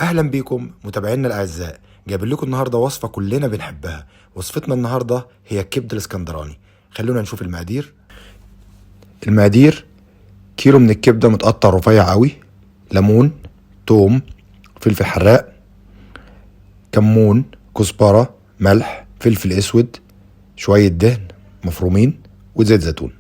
اهلا بيكم متابعينا الاعزاء. جايب لكم النهارده وصفه كلنا بنحبها. وصفتنا النهارده هي الكبد الاسكندراني. خلونا نشوف المقادير. كيلو من الكبده متقطع رفيع قوي، ليمون، توم، فلفل حراق، كمون، كزبره، ملح، فلفل اسود، شويه دهن مفرومين، وزيت زيتون.